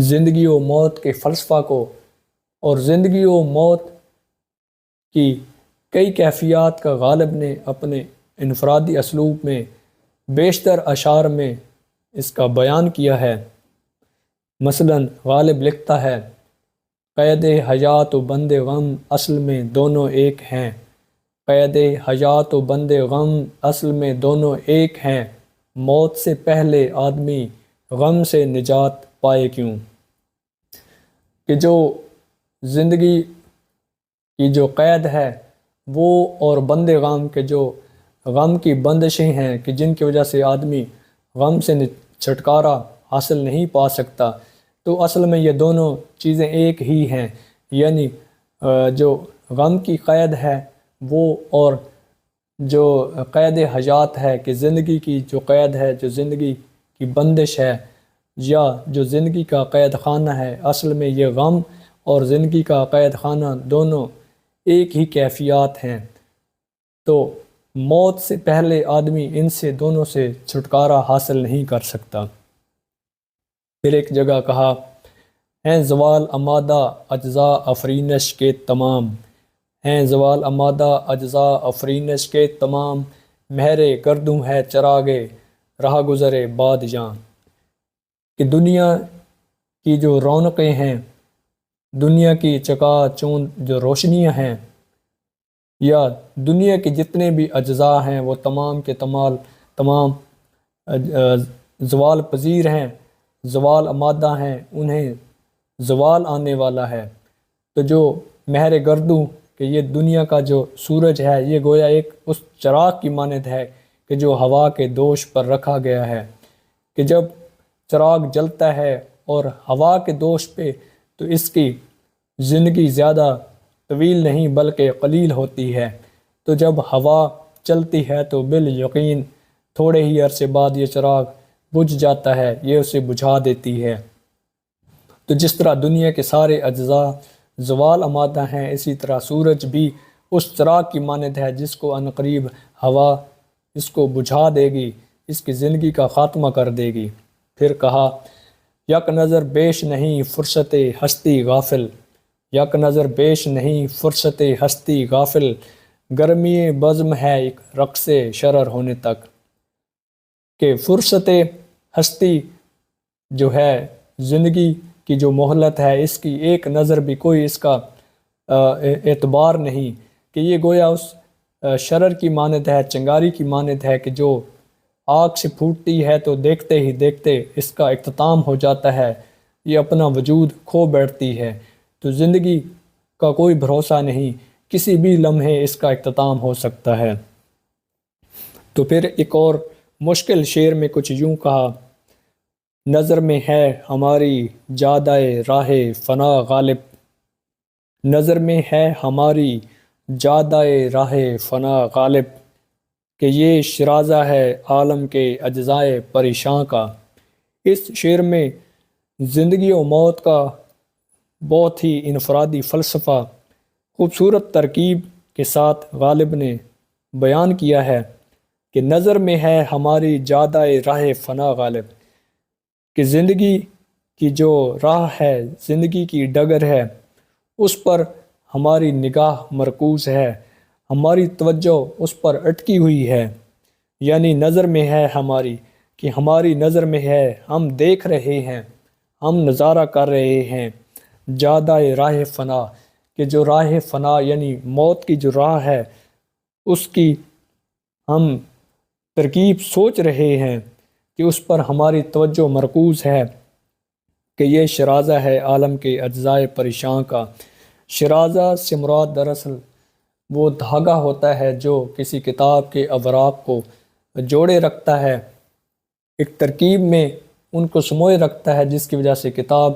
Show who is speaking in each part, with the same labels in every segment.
Speaker 1: زندگی و موت کے فلسفہ کو اور زندگی و موت کی کئی کیفیات کا غالب نے اپنے انفرادی اسلوب میں بیشتر اشعار میں اس کا بیان کیا ہے۔ مثلاً غالب لکھتا ہے، قید حیات و بند غم اصل میں دونوں ایک ہیں، قید حیات و بند غم اصل میں دونوں ایک ہیں، موت سے پہلے آدمی غم سے نجات پائے کیوں؟ کہ جو زندگی کی جو قید ہے وہ اور بند غم کے جو غم کی بندشیں ہیں کہ جن کی وجہ سے آدمی غم سے چھٹکارا حاصل نہیں پا سکتا، تو اصل میں یہ دونوں چیزیں ایک ہی ہیں، یعنی جو غم کی قید ہے وہ اور جو قید حیات ہے کہ زندگی کی جو قید ہے، جو زندگی کی بندش ہے یا جو زندگی کا قید خانہ ہے، اصل میں یہ غم اور زندگی کا قید خانہ دونوں ایک ہی کیفیات ہیں۔ تو موت سے پہلے آدمی ان سے دونوں سے چھٹکارا حاصل نہیں کر سکتا۔ پھر ایک جگہ کہا، ہیں زوال امادہ اجزاء افرینش کے تمام، ہیں زوال امادہ اجزاء افرینش کے تمام، مہر گردوں ہے چراغے رہ گزرے باد جاں۔ کہ دنیا کی جو رونقیں ہیں، دنیا کی چکا چوند جو روشنیاں ہیں، یا دنیا کے جتنے بھی اجزاء ہیں وہ تمام کے تمام زوال پذیر ہیں، زوال آمادہ ہیں، انہیں زوال آنے والا ہے۔ تو جو مہر گردوں کہ یہ دنیا کا جو سورج ہے یہ گویا ایک اس چراغ کی مانند ہے کہ جو ہوا کے دوش پر رکھا گیا ہے، کہ جب چراغ جلتا ہے اور ہوا کے دوش پہ تو اس کی زندگی زیادہ طویل نہیں بلکہ قلیل ہوتی ہے، تو جب ہوا چلتی ہے تو بالیقین تھوڑے ہی عرصے بعد یہ چراغ بجھ جاتا ہے، یہ اسے بجھا دیتی ہے۔ تو جس طرح دنیا کے سارے اجزاء زوال آمادہ ہیں، اسی طرح سورج بھی اس چراغ کی مانند ہے جس کو عنقریب ہوا اس کو بجھا دے گی، اس کی زندگی کا خاتمہ کر دے گی۔ پھر کہا، یک نظر بیش نہیں فرصت ہستی غافل، یک نظر بیش نہیں فرصت ہستی غافل، گرمی بزم ہے ایک رقص شرر ہونے تک۔ کہ فرصت ہستی جو ہے زندگی کی جو مہلت ہے، اس کی ایک نظر بھی کوئی اس کا اعتبار نہیں، کہ یہ گویا اس شرر کی مانند ہے، چنگاری کی مانند ہے کہ جو آگ سے پھوٹتی ہے تو دیکھتے ہی دیکھتے اس کا اختتام ہو جاتا ہے، یہ اپنا وجود کھو بیٹھتی ہے۔ تو زندگی کا کوئی بھروسہ نہیں، کسی بھی لمحے اس کا اختتام ہو سکتا ہے۔ تو پھر ایک اور مشکل شعر میں کچھ یوں کہا، نظر میں ہے ہماری جادۂ راہ فنا غالب، نظر میں ہے ہماری جادۂ راہ فنا غالب، کہ یہ شرازہ ہے عالم کے اجزائے پریشاں کا۔ اس شعر میں زندگی و موت کا بہت ہی انفرادی فلسفہ خوبصورت ترکیب کے ساتھ غالب نے بیان کیا ہے کہ نظر میں ہے ہماری جادۂ راہ فنا غالب، کہ زندگی کی جو راہ ہے، زندگی کی ڈگر ہے، اس پر ہماری نگاہ مرکوز ہے، ہماری توجہ اس پر اٹکی ہوئی ہے، یعنی نظر میں ہے ہماری، کہ ہماری نظر میں ہے، ہم دیکھ رہے ہیں، ہم نظارہ کر رہے ہیں جادۂ راہ فنا، کہ جو راہ فنا یعنی موت کی جو راہ ہے اس کی ہم ترکیب سوچ رہے ہیں کہ اس پر ہماری توجہ مرکوز ہے، کہ یہ شرازہ ہے عالم کے اجزائے پریشاں کا۔ شرازہ سے مراد دراصل وہ دھاگا ہوتا ہے جو کسی کتاب کے اوراق کو جوڑے رکھتا ہے، ایک ترکیب میں ان کو سموئے رکھتا ہے، جس کی وجہ سے کتاب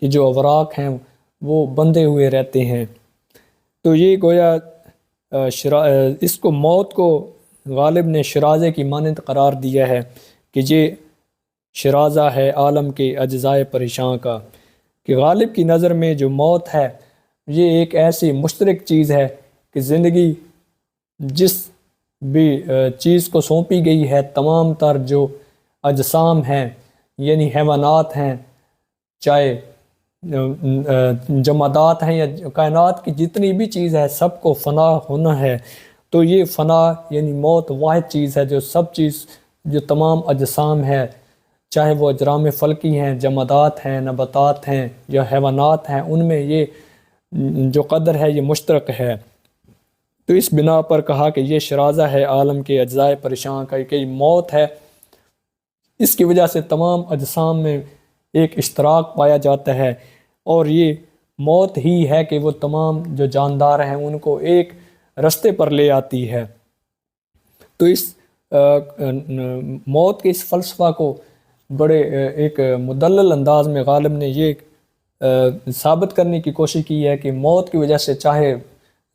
Speaker 1: کے جو اوراق ہیں وہ بندھے ہوئے رہتے ہیں۔ تو یہ گویا اس کو موت کو غالب نے شرازے کی مانند قرار دیا ہے کہ یہ شرازہ ہے عالم کے اجزائے پریشاں کا، کہ غالب کی نظر میں جو موت ہے یہ ایک ایسی مشترک چیز ہے کہ زندگی جس بھی چیز کو سونپی گئی ہے، تمام تر جو اجسام ہیں یعنی حیوانات ہیں، چاہے جمادات ہیں یا کائنات کی جتنی بھی چیز ہے سب کو فنا ہونا ہے. تو یہ فنا یعنی موت واحد چیز ہے جو سب چیز جو تمام اجسام ہے چاہے وہ اجرام فلکی ہیں، جمادات ہیں، نباتات ہیں یا حیوانات ہیں، ان میں یہ جو قدر ہے یہ مشترک ہے. تو اس بنا پر کہا کہ یہ شرازہ ہے عالم کے اجزائے پریشان کا کہ موت ہے، اس کی وجہ سے تمام اجسام میں ایک اشتراک پایا جاتا ہے، اور یہ موت ہی ہے کہ وہ تمام جو جاندار ہیں ان کو ایک رستے پر لے آتی ہے. تو اس موت کے اس فلسفہ کو بڑے ایک مدلل انداز میں غالب نے یہ ثابت کرنے کی کوشش کی ہے کہ موت کی وجہ سے چاہے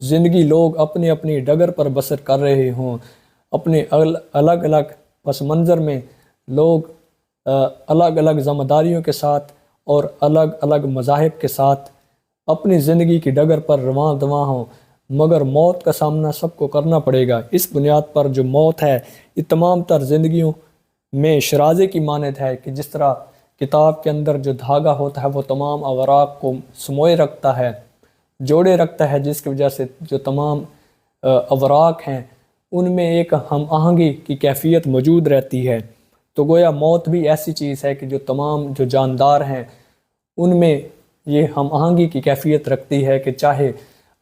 Speaker 1: زندگی لوگ اپنی اپنی ڈگر پر بسر کر رہے ہوں، اپنے الگ الگ پس منظر میں لوگ الگ الگ ذمہ داریوں کے ساتھ اور الگ الگ مذاہب کے ساتھ اپنی زندگی کی ڈگر پر رواں دواں ہوں، مگر موت کا سامنا سب کو کرنا پڑے گا. اس بنیاد پر جو موت ہے یہ تمام تر زندگیوں میں شرازے کی مانند ہے کہ جس طرح کتاب کے اندر جو دھاگا ہوتا ہے وہ تمام اوراق کو سموئے رکھتا ہے، جوڑے رکھتا ہے، جس کی وجہ سے جو تمام اوراق ہیں ان میں ایک ہم آہنگی کی کیفیت موجود رہتی ہے. تو گویا موت بھی ایسی چیز ہے کہ جو تمام جو جاندار ہیں ان میں یہ ہم آہنگی کی کیفیت رکھتی ہے کہ چاہے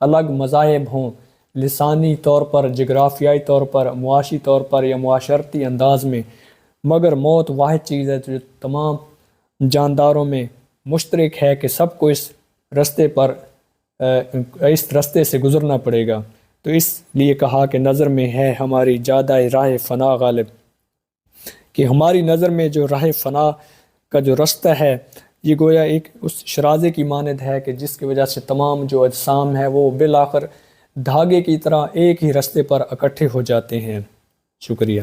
Speaker 1: الگ مذاہب ہوں، لسانی طور پر، جغرافیائی طور پر، معاشی طور پر یا معاشرتی انداز میں، مگر موت واحد چیز ہے جو تمام جانداروں میں مشترک ہے کہ سب کو اس رستے سے گزرنا پڑے گا. تو اس لیے کہا کہ نظر میں ہے ہماری جادہ راہ فنا غالب، کہ ہماری نظر میں جو راہ فنا کا جو رستہ ہے یہ گویا ایک اس شرازے کی مانند ہے کہ جس کی وجہ سے تمام جو اجسام ہیں وہ بالآخر دھاگے کی طرح ایک ہی رستے پر اکٹھے ہو جاتے ہیں. شکریہ.